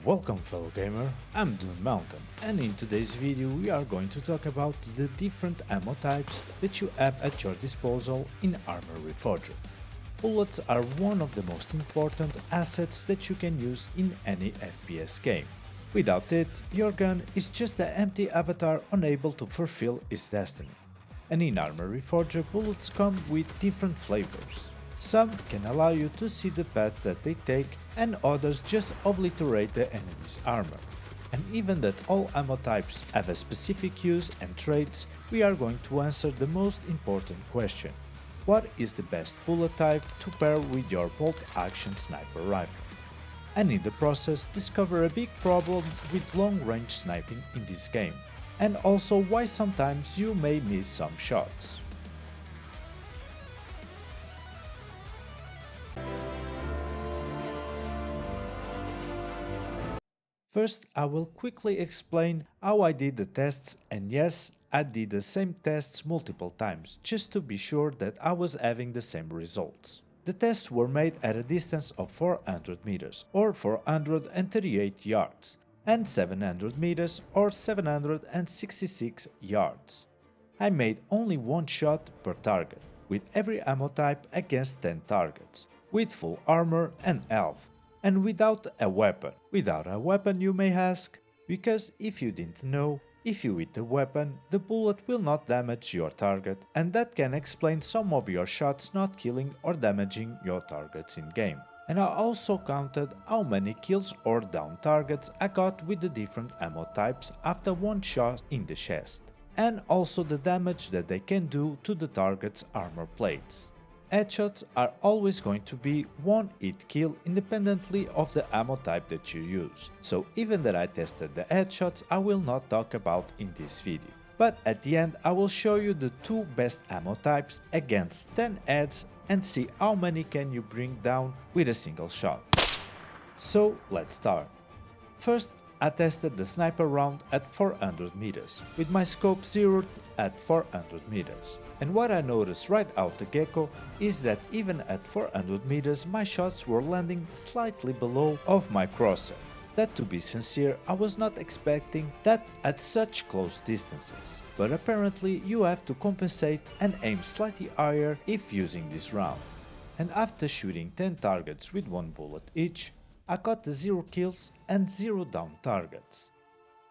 Welcome fellow gamer, I'm Dune Mountain, and in today's video we are going to talk about the different ammo types that you have at your disposal in Arma Reforger. Bullets are one of the most important assets that you can use in any FPS game. Without it, your gun is just an empty avatar unable to fulfill its destiny. And in Arma Reforger, bullets come with different flavors. Some can allow you to see the path that they take, and others just obliterate the enemy's armor. And even that all ammo types have a specific use and traits, we are going to answer the most important question. What is the best bullet type to pair with your bolt-action sniper rifle? And in the process discover a big problem with long-range sniping in this game, and also why sometimes you may miss some shots. First, I will quickly explain how I did the tests, and yes, I did the same tests multiple times, just to be sure that I was having the same results. The tests were made at a distance of 400 meters, or 438 yards, and 700 meters, or 766 yards. I made only one shot per target, with every ammo type against 10 targets, with full armor and health. And without a weapon. Without a weapon, you may ask? Because if you didn't know, if you hit the weapon, the bullet will not damage your target, and that can explain some of your shots not killing or damaging your targets in game. And I also counted how many kills or down targets I got with the different ammo types after one shot in the chest, and also the damage that they can do to the target's armor plates. Headshots are always going to be one hit kill independently of the ammo type that you use, so even that I tested the headshots I will not talk about in this video. But at the end I will show you the two best ammo types against 10 heads and see how many can you bring down with a single shot. So let's start. First, I tested the sniper round at 400 meters, with my scope zeroed at 400 meters. And what I noticed right out the get-go is that even at 400 meters my shots were landing slightly below of my crosshair. That, to be sincere, I was not expecting that at such close distances. But apparently you have to compensate and aim slightly higher if using this round. And after shooting 10 targets with one bullet each, I got the 0 kills and 0 down targets.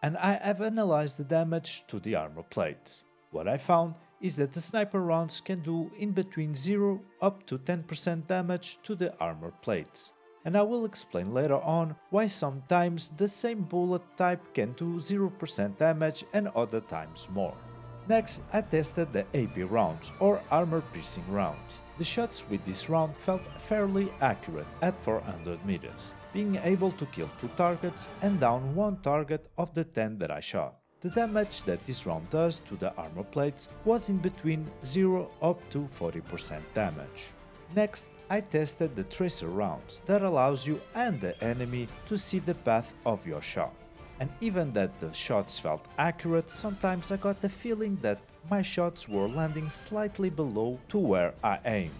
And I have analyzed the damage to the armor plates. What I found is that the sniper rounds can do in between 0 up to 10% damage to the armor plates. And I will explain later on why sometimes the same bullet type can do 0% damage and other times more. Next, I tested the AB rounds or armor piercing rounds. The shots with this round felt fairly accurate at 400 meters, being able to kill 2 targets and down 1 target of the 10 that I shot. The damage that this round does to the armor plates was in between 0 up to 40% damage. Next, I tested the tracer rounds that allows you and the enemy to see the path of your shot. And even that the shots felt accurate, sometimes I got the feeling that my shots were landing slightly below to where I aimed.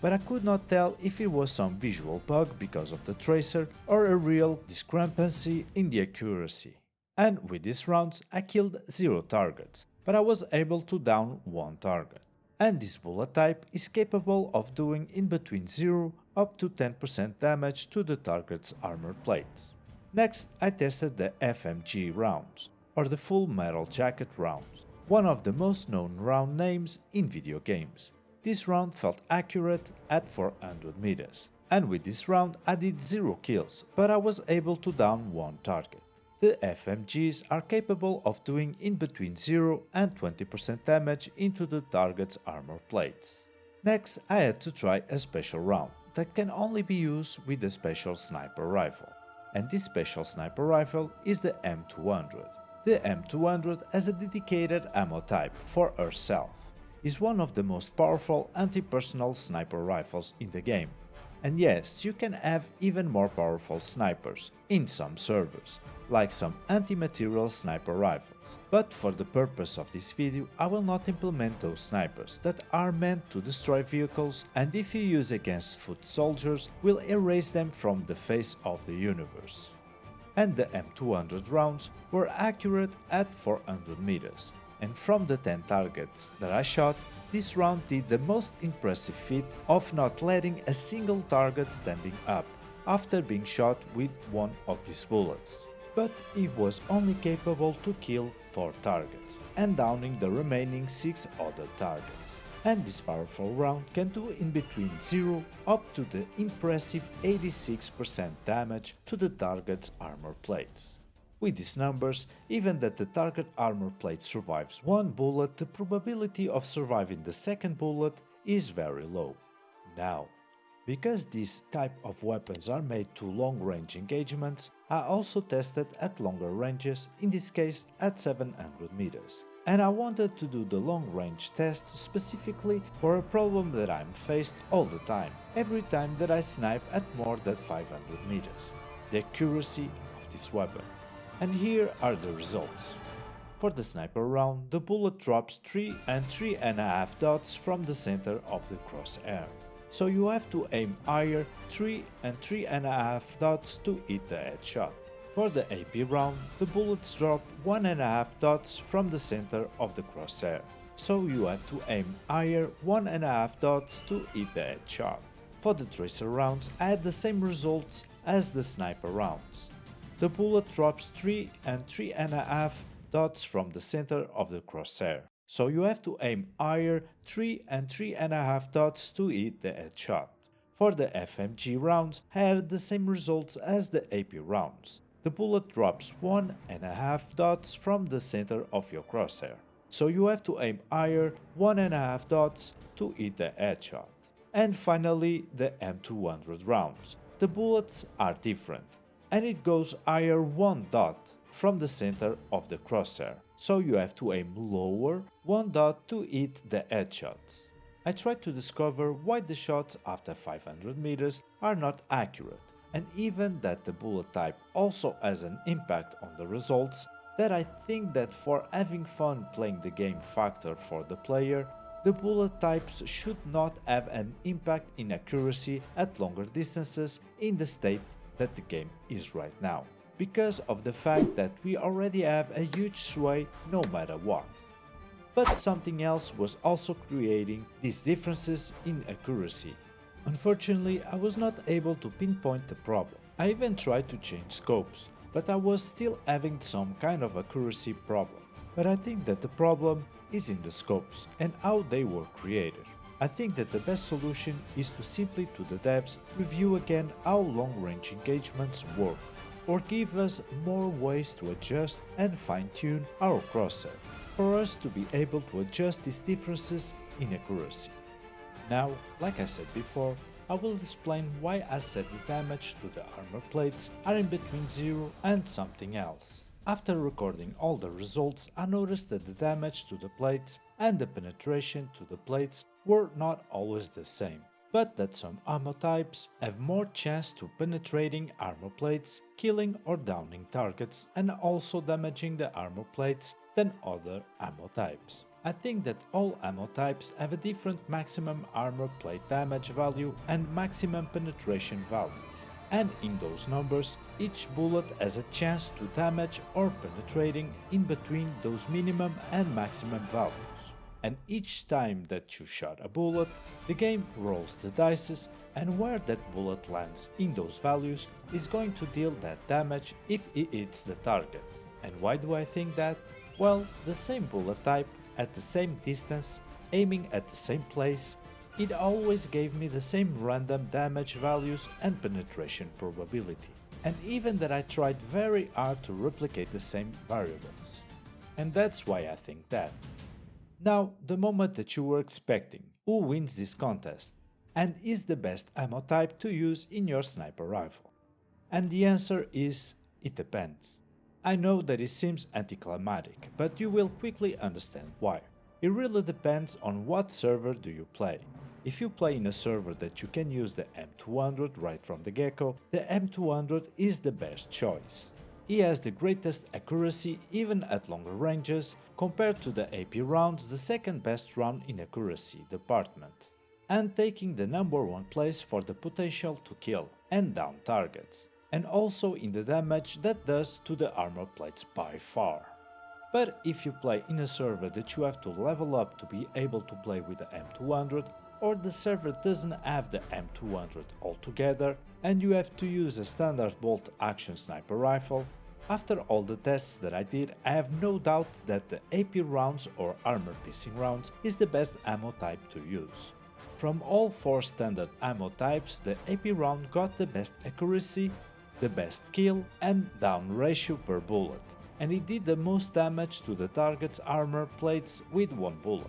But I could not tell if it was some visual bug because of the tracer or a real discrepancy in the accuracy. And with these rounds I killed 0 targets, but I was able to down 1 target. And this bullet type is capable of doing in between 0 up to 10% damage to the target's armor plates. Next, I tested the FMG rounds, or the Full Metal Jacket rounds, one of the most known round names in video games. This round felt accurate at 400 meters, and with this round I did 0 kills, but I was able to down 1 target. The FMGs are capable of doing in between 0 and 20% damage into the target's armor plates. Next, I had to try a special round that can only be used with a special sniper rifle. And this special sniper rifle is the M200. The M200 has a dedicated ammo type for herself. Is one of the most powerful anti-personnel sniper rifles in the game. And yes, you can have even more powerful snipers in some servers, like some anti-material sniper rifles. But for the purpose of this video, I will not implement those snipers that are meant to destroy vehicles, and if you use against foot soldiers, will erase them from the face of the universe. and the M200 rounds were accurate at 400 meters. And from the 10 targets that I shot, this round did the most impressive feat of not letting a single target standing up after being shot with one of these bullets. But it was only capable to kill 4 targets and downing the remaining 6 other targets. And this powerful round can do in between 0 up to the impressive 86% damage to the target's armor plates. With these numbers, even that the target armor plate survives one bullet, the probability of surviving the second bullet is very low. Now, because these type of weapons are made to long-range engagements, I also tested at longer ranges, in this case at 700 meters. And I wanted to do the long-range test specifically for a problem that I'm faced all the time, every time that I snipe at more than 500 meters: the accuracy of this weapon. And here are the results. For the sniper round, the bullet drops 3 and 3.5 dots from the center of the crosshair. So you have to aim higher 3 and 3.5 dots to hit the headshot. For the AP round, the bullets drop 1.5 dots from the center of the crosshair. So you have to aim higher 1.5 dots to hit the headshot. For the tracer rounds, I had the same results as the sniper rounds. The bullet drops 3 and 3.5 dots from the center of the crosshair. So you have to aim higher 3 and 3.5 dots to hit the headshot. For the FMG rounds, I had the same results as the AP rounds. The bullet drops 1.5 dots from the center of your crosshair. So you have to aim higher 1.5 dots to hit the headshot. And finally, the M200 rounds. The bullets are different, and it goes higher 1 dot from the center of the crosshair, so you have to aim lower 1 dot to hit the headshots. I tried to discover why the shots after 500 meters are not accurate, and even that the bullet type also has an impact on the results, that I think that for having fun playing the game factor for the player, the bullet types should not have an impact in accuracy at longer distances in the state that the game is right now, because of the fact that we already have a huge sway no matter what. But something else was also creating these differences in accuracy. Unfortunately, I was not able to pinpoint the problem. I even tried to change scopes, but I was still having some kind of accuracy problem. But I think that the problem is in the scopes and how they were created. I think that the best solution is to simply to the devs review again how long-range engagements work, or give us more ways to adjust and fine-tune our crosshair, for us to be able to adjust these differences in accuracy. Now, like I said before, I will explain why I said the damage to the armor plates are in between 0 and something else. After recording all the results, I noticed that the damage to the plates and the penetration to the plates were not always the same, but that some ammo types have more chance to penetrating armor plates, killing or downing targets, and also damaging the armor plates than other ammo types. I think that all ammo types have a different maximum armor plate damage value and maximum penetration values, and in those numbers, each bullet has a chance to damage or penetrating in between those minimum and maximum values. And each time that you shot a bullet, the game rolls the dice, and where that bullet lands in those values is going to deal that damage if it hits the target. And why do I think that? Well, the same bullet type, at the same distance, aiming at the same place, it always gave me the same random damage values and penetration probability. And even that I tried very hard to replicate the same variables. And that's why I think that. Now, the moment that you were expecting, who wins this contest? And is the best ammo type to use in your sniper rifle? And the answer is, it depends. I know that it seems anticlimactic, but you will quickly understand why. It really depends on what server do you play. If you play in a server that you can use the M200 right from the get-go, the M200 is the best choice. He has the greatest accuracy even at longer ranges, compared to the AP rounds, the second best round in accuracy department, and taking the #1 place for the potential to kill and down targets. and also in the damage that does to the armor plates by far. But if you play in a server that you have to level up to be able to play with the M200, or the server doesn't have the M200 altogether and you have to use a standard bolt action sniper rifle, after all the tests that I did, I have no doubt that the AP rounds or armor piercing rounds is the best ammo type to use. From all 4 standard ammo types, the AP round got the best accuracy, the best kill and down ratio per bullet, and it did the most damage to the target's armor plates with 1 bullet.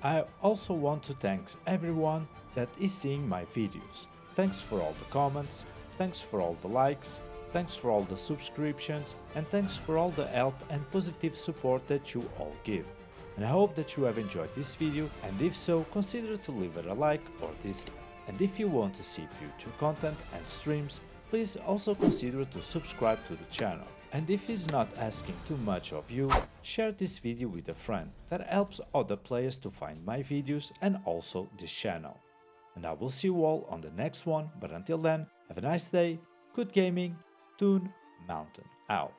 I also want to thank everyone that is seeing my videos. Thanks for all the comments, thanks for all the likes, thanks for all the subscriptions, and thanks for all the help and positive support that you all give. And I hope that you have enjoyed this video, and if so, consider to leave it a like or dislike. And if you want to see future content and streams, please also consider to subscribe to the channel. And if it's not asking too much of you, share this video with a friend, that helps other players to find my videos and also this channel. And I will see you all on the next one, but until then, have a nice day, good gaming, Toon Mountain out.